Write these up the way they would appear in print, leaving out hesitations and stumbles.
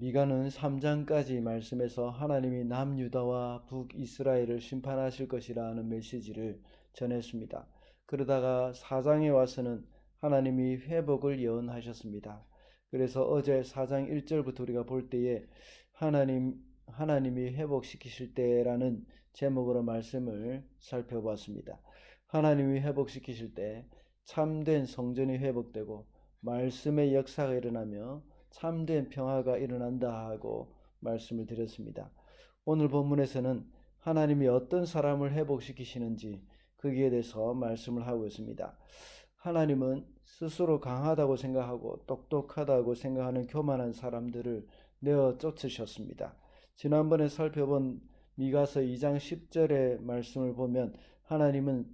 미가는 3장까지 말씀에서 하나님이 남유다와 북이스라엘을 심판하실 것이라는 메시지를 전했습니다. 그러다가 4장에 와서는 하나님이 회복을 예언하셨습니다. 그래서 어제 4장 1절부터 우리가 볼 때에 하나님이 회복시키실 때라는 제목으로 말씀을 살펴보았습니다. 하나님이 회복시키실 때 참된 성전이 회복되고 말씀의 역사가 일어나며 참된 평화가 일어난다 하고 말씀을 드렸습니다. 오늘 본문에서는 하나님이 어떤 사람을 회복시키시는지 거기에 대해서 말씀을 하고 있습니다. 하나님은 스스로 강하다고 생각하고 똑똑하다고 생각하는 교만한 사람들을 내어 쫓으셨습니다. 지난번에 살펴본 미가서 2장 10절의 말씀을 보면 하나님은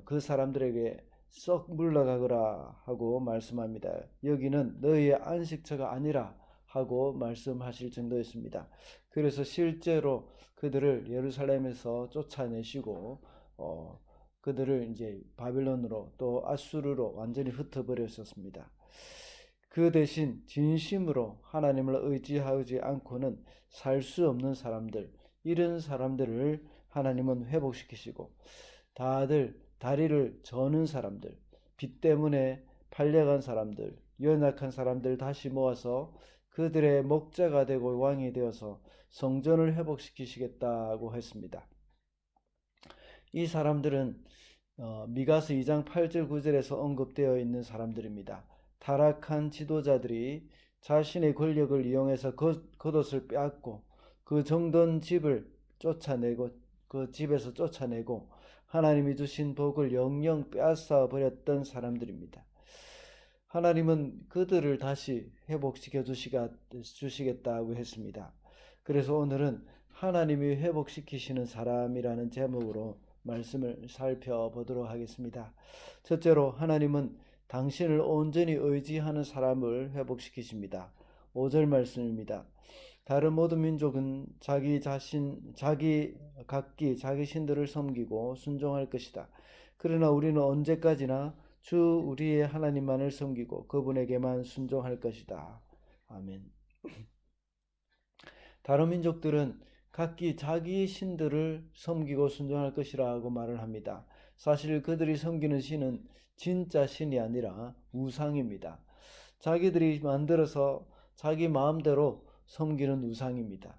그 사람들에게 썩 물러가거라 하고 말씀합니다. 여기는 너희의 안식처가 아니라 하고 말씀하실 정도였습니다. 그래서 실제로 그들을 예루살렘에서 쫓아내시고 그들을 이제 바빌론으로 또 아수르로 완전히 흩어버렸었습니다. 그 대신 진심으로 하나님을 의지하지 않고는 살 수 없는 사람들, 이런 사람들을 하나님은 회복시키시고 다들 다리를 저는 사람들, 빚 때문에 팔려간 사람들, 연약한 사람들 다시 모아서 그들의 목자가 되고 왕이 되어서 성전을 회복시키시겠다고 했습니다. 이 사람들은 미가서 2장 8절 9절에서 언급되어 있는 사람들입니다. 타락한 지도자들이 자신의 권력을 이용해서 겉옷을 빼앗고 그 정돈 집을 쫓아내고 그 집에서 쫓아내고 하나님이 주신 복을 영영 빼앗아 버렸던 사람들입니다. 하나님은 그들을 다시 회복시켜 주시겠다고 했습니다. 그래서 오늘은 하나님이 회복시키시는 사람이라는 제목으로 말씀을 살펴보도록 하겠습니다. 첫째로 하나님은 당신을 온전히 의지하는 사람을 회복시키십니다. 5절 말씀입니다. 다른 모든 민족은 각기 자기 신들을 섬기고 순종할 것이다. 그러나 우리는 언제까지나 주 우리의 하나님만을 섬기고 그분에게만 순종할 것이다. 아멘. 다른 민족들은 각기 자기 신들을 섬기고 순종할 것이라고 말을 합니다. 사실 그들이 섬기는 신은 진짜 신이 아니라 우상입니다. 자기들이 만들어서 자기 마음대로 섬기는 우상입니다.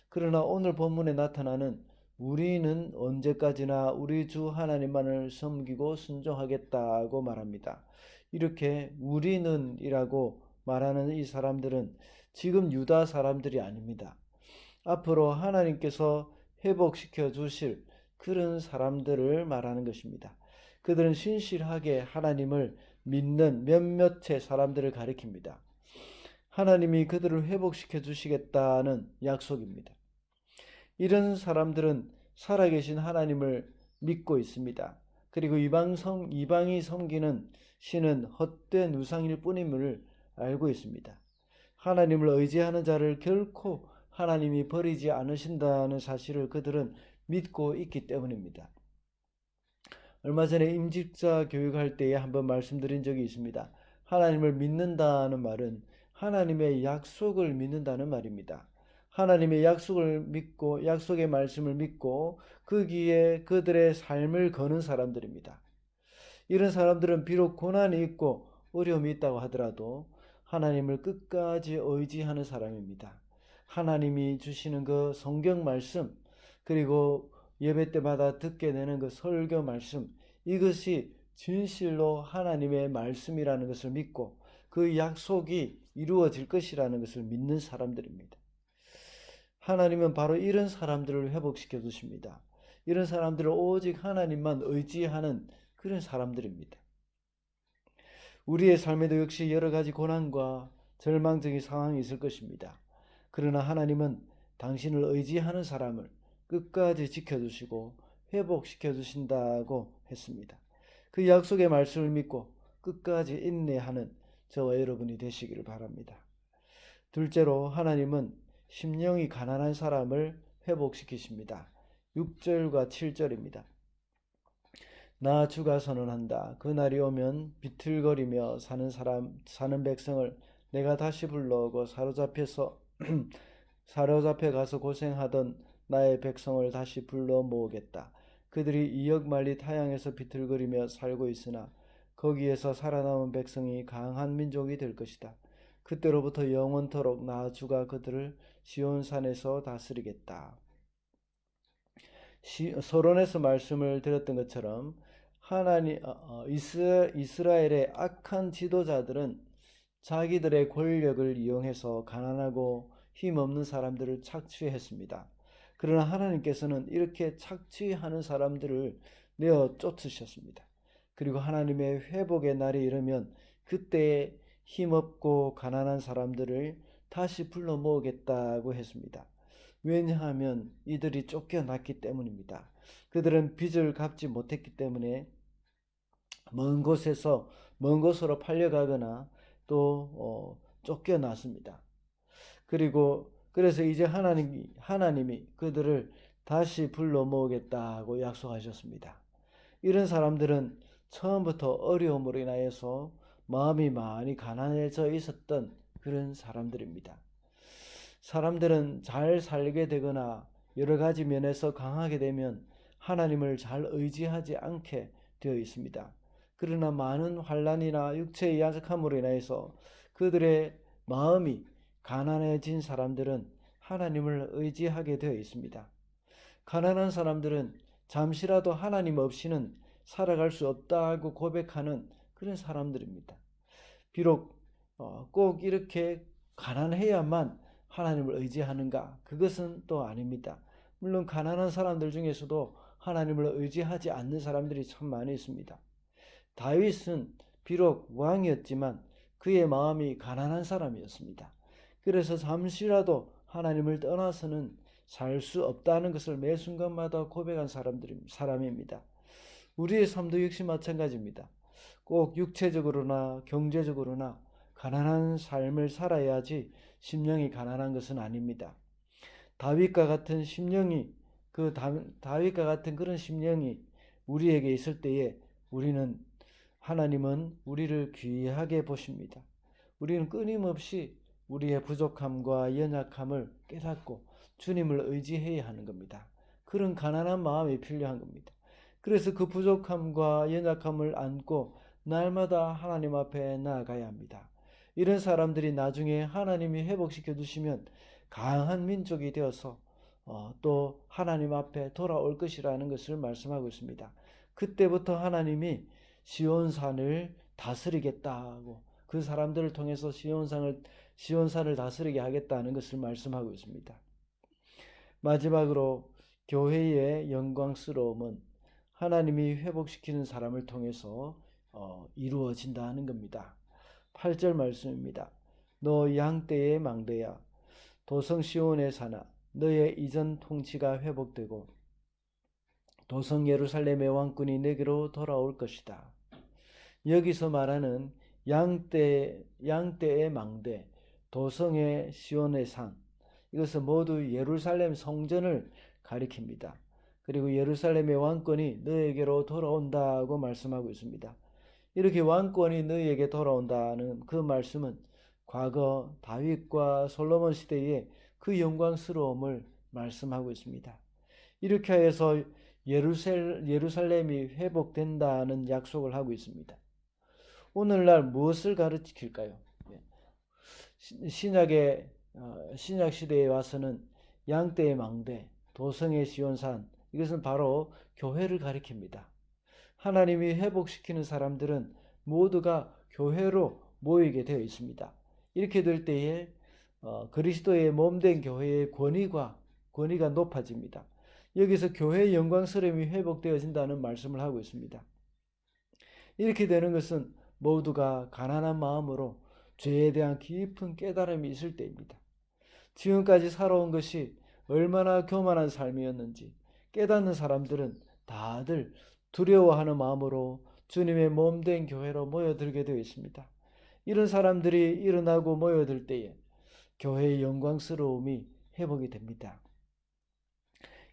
그러나 오늘 본문에 나타나는 우리는 언제까지나 우리 주 하나님만을 섬기고 순종하겠다고 말합니다. 이렇게 우리는 이라고 말하는 이 사람들은 지금 유다 사람들이 아닙니다. 앞으로 하나님께서 회복시켜 주실 그런 사람들을 말하는 것입니다. 그들은 신실하게 하나님을 믿는 몇몇의 사람들을 가리킵니다. 하나님이 그들을 회복시켜 주시겠다는 약속입니다. 이런 사람들은 살아계신 하나님을 믿고 있습니다. 그리고 이방이 섬기는 신은 헛된 우상일 뿐임을 알고 있습니다. 하나님을 의지하는 자를 결코 하나님이 버리지 않으신다는 사실을 그들은 믿고 있기 때문입니다. 얼마 전에 임직자 교육할 때에 한번 말씀드린 적이 있습니다. 하나님을 믿는다는 말은 하나님의 약속을 믿는다는 말입니다. 하나님의 약속을 믿고 약속의 말씀을 믿고 거기에 그들의 삶을 거는 사람들입니다. 이런 사람들은 비록 고난이 있고 어려움이 있다고 하더라도 하나님을 끝까지 의지하는 사람입니다. 하나님이 주시는 그 성경 말씀, 그리고 예배 때마다 듣게 되는 그 설교 말씀, 이것이 진실로 하나님의 말씀이라는 것을 믿고 그 약속이 이루어질 것이라는 것을 믿는 사람들입니다. 하나님은 바로 이런 사람들을 회복시켜 주십니다. 이런 사람들을 오직 하나님만 의지하는 그런 사람들입니다. 우리의 삶에도 역시 여러 가지 고난과 절망적인 상황이 있을 것입니다. 그러나 하나님은 당신을 의지하는 사람을 끝까지 지켜주시고 회복시켜 주신다고 했습니다. 그 약속의 말씀을 믿고 끝까지 인내하는 저와 여러분이 되시기를 바랍니다. 둘째로 하나님은 심령이 가난한 사람을 회복시키십니다. 6절과 7절입니다. 나 주가 선언한다. 그 날이 오면 비틀거리며 사는 백성을 내가 다시 불러오고 사로잡혀서 사로잡혀 가서 고생하던 나의 백성을 다시 불러 모으겠다. 그들이 이역만리 타향에서 비틀거리며 살고 있으나 거기에서 살아남은 백성이 강한 민족이 될 것이다. 그때로부터 영원토록 나 주가 그들을 시온산에서 다스리겠다. 서론에서 말씀을 드렸던 것처럼 이스라엘의 악한 지도자들은 자기들의 권력을 이용해서 가난하고 힘없는 사람들을 착취했습니다. 그러나 하나님께서는 이렇게 착취하는 사람들을 내어 쫓으셨습니다. 그리고 하나님의 회복의 날이 이르면 그때 힘없고 가난한 사람들을 다시 불러 모으겠다고 했습니다. 왜냐하면 이들이 쫓겨났기 때문입니다. 그들은 빚을 갚지 못했기 때문에 먼 곳으로 팔려가거나 또 쫓겨났습니다. 그래서 이제 하나님이 그들을 다시 불러 모으겠다고 약속하셨습니다. 이런 사람들은 처음부터 어려움으로 인하여서 마음이 많이 가난해져 있었던 그런 사람들입니다. 사람들은 잘 살게 되거나 여러 가지 면에서 강하게 되면 하나님을 잘 의지하지 않게 되어 있습니다. 그러나 많은 환난이나 육체의 약함으로 인해서 그들의 마음이 가난해진 사람들은 하나님을 의지하게 되어 있습니다. 가난한 사람들은 잠시라도 하나님 없이는 살아갈 수 없다고 고백하는 그런 사람들입니다. 비록 꼭 이렇게 가난해야만 하나님을 의지하는가? 그것은 또 아닙니다. 물론 가난한 사람들 중에서도 하나님을 의지하지 않는 사람들이 참 많이 있습니다. 다윗은 비록 왕이었지만 그의 마음이 가난한 사람이었습니다. 그래서 잠시라도 하나님을 떠나서는 살 수 없다는 것을 매 순간마다 고백한 사람입니다. 우리의 삶도 역시 마찬가지입니다. 꼭 육체적으로나 경제적으로나 가난한 삶을 살아야지 심령이 가난한 것은 아닙니다. 다윗과 같은 그런 심령이 우리에게 있을 때에 하나님은 우리를 귀하게 보십니다. 우리는 끊임없이 우리의 부족함과 연약함을 깨닫고 주님을 의지해야 하는 겁니다. 그런 가난한 마음이 필요한 겁니다. 그래서 그 부족함과 연약함을 안고 날마다 하나님 앞에 나아가야 합니다. 이런 사람들이 나중에 하나님이 회복시켜 주시면 강한 민족이 되어서 또 하나님 앞에 돌아올 것이라는 것을 말씀하고 있습니다. 그때부터 하나님이 시온산을 다스리겠다고, 그 사람들을 통해서 시온산을 다스리게 하겠다는 것을 말씀하고 있습니다. 마지막으로 교회의 영광스러움은 하나님이 회복시키는 사람을 통해서 이루어진다는 겁니다. 8절 말씀입니다. 너 양떼의 망대야, 도성 시온의 산아, 너의 이전 통치가 회복되고 도성 예루살렘의 왕권이 내게로 돌아올 것이다. 여기서 말하는 양떼의 망대, 도성의 시온의 산, 이것은 모두 예루살렘 성전을 가리킵니다. 그리고 예루살렘의 왕권이 너에게로 돌아온다고 말씀하고 있습니다. 이렇게 왕권이 너희에게 돌아온다는 그 말씀은 과거 다윗과 솔로몬 시대의 그 영광스러움을 말씀하고 있습니다. 이렇게 해서 예루살렘이 회복된다는 약속을 하고 있습니다. 오늘날 무엇을 가르칠까요? 신약 시대에 와서는 양떼의 망대, 도성의 시온산, 이것은 바로 교회를 가리킵니다. 하나님이 회복시키는 사람들은 모두가 교회로 모이게 되어 있습니다. 이렇게 될 때에 그리스도의 몸된 교회의 권위가 높아집니다. 여기서 교회의 영광스러움이 회복되어진다는 말씀을 하고 있습니다. 이렇게 되는 것은 모두가 가난한 마음으로 죄에 대한 깊은 깨달음이 있을 때입니다. 지금까지 살아온 것이 얼마나 교만한 삶이었는지 깨닫는 사람들은 다들 두려워하는 마음으로 주님의 몸된 교회로 모여들게 되어 있습니다. 이런 사람들이 일어나고 모여들 때에 교회의 영광스러움이 회복이 됩니다.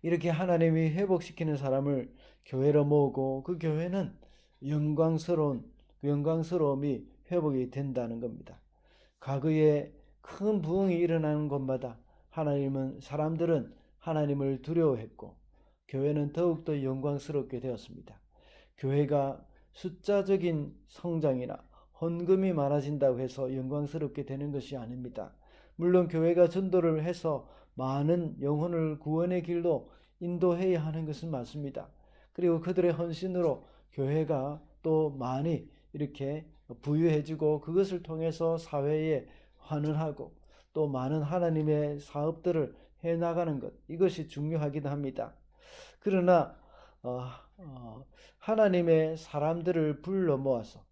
이렇게 하나님이 회복시키는 사람을 교회로 모으고 그 교회는 영광스러움이 회복이 된다는 겁니다. 과거에 큰 부흥이 일어나는 곳마다 사람들은 하나님을 두려워했고 교회는 더욱더 영광스럽게 되었습니다. 교회가 숫자적인 성장이나 헌금이 많아진다고 해서 영광스럽게 되는 것이 아닙니다. 물론 교회가 전도를 해서 많은 영혼을 구원의 길로 인도해야 하는 것은 맞습니다. 그리고 그들의 헌신으로 교회가 또 많이 이렇게 부유해지고 그것을 통해서 사회에 환원하고 또 많은 하나님의 사업들을 해나가는 것, 이것이 중요하기도 합니다. 그러나 하나님의 사람들을 불러 모아서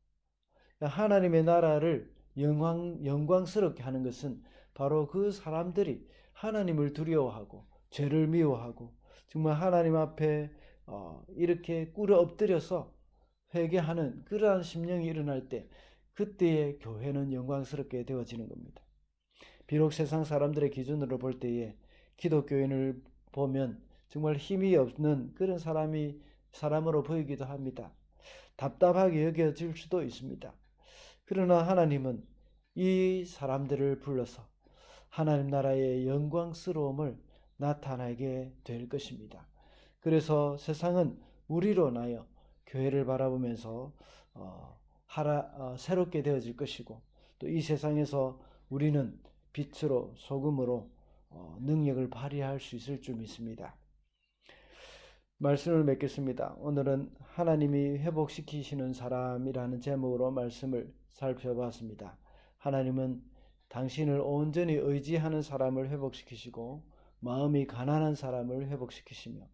하나님의 나라를 영광스럽게 하는 것은 바로 그 사람들이 하나님을 두려워하고 죄를 미워하고 정말 하나님 앞에 이렇게 꿇어 엎드려서 회개하는 그러한 심령이 일어날 때 그때의 교회는 영광스럽게 되어지는 겁니다. 비록 세상 사람들의 기준으로 볼 때에 기독교인을 보면 정말 힘이 없는 그런 사람으로 보이기도 합니다. 답답하게 여겨질 수도 있습니다. 그러나 하나님은 이 사람들을 불러서 하나님 나라의 영광스러움을 나타나게 될 것입니다. 그래서 세상은 우리로 인하여 교회를 바라보면서 새롭게 되어질 것이고 또 이 세상에서 우리는 빛으로 소금으로 능력을 발휘할 수 있을 줄 믿습니다. 말씀을 맺겠습니다. 오늘은 하나님이 회복시키시는 사람이라는 제목으로 말씀을 살펴봤습니다. 하나님은 당신을 온전히 의지하는 사람을 회복시키시고 마음이 가난한 사람을 회복시키시며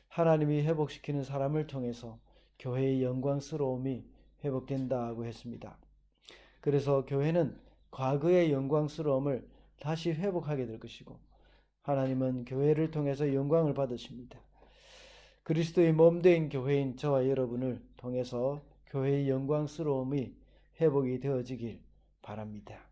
하나님이 회복시키는 사람을 통해서 교회의 영광스러움이 회복된다고 했습니다. 그래서 교회는 과거의 영광스러움을 다시 회복하게 될 것이고 하나님은 교회를 통해서 영광을 받으십니다. 그리스도의 몸된 교회인 저와 여러분을 통해서 교회의 영광스러움이 회복이 되어지길 바랍니다.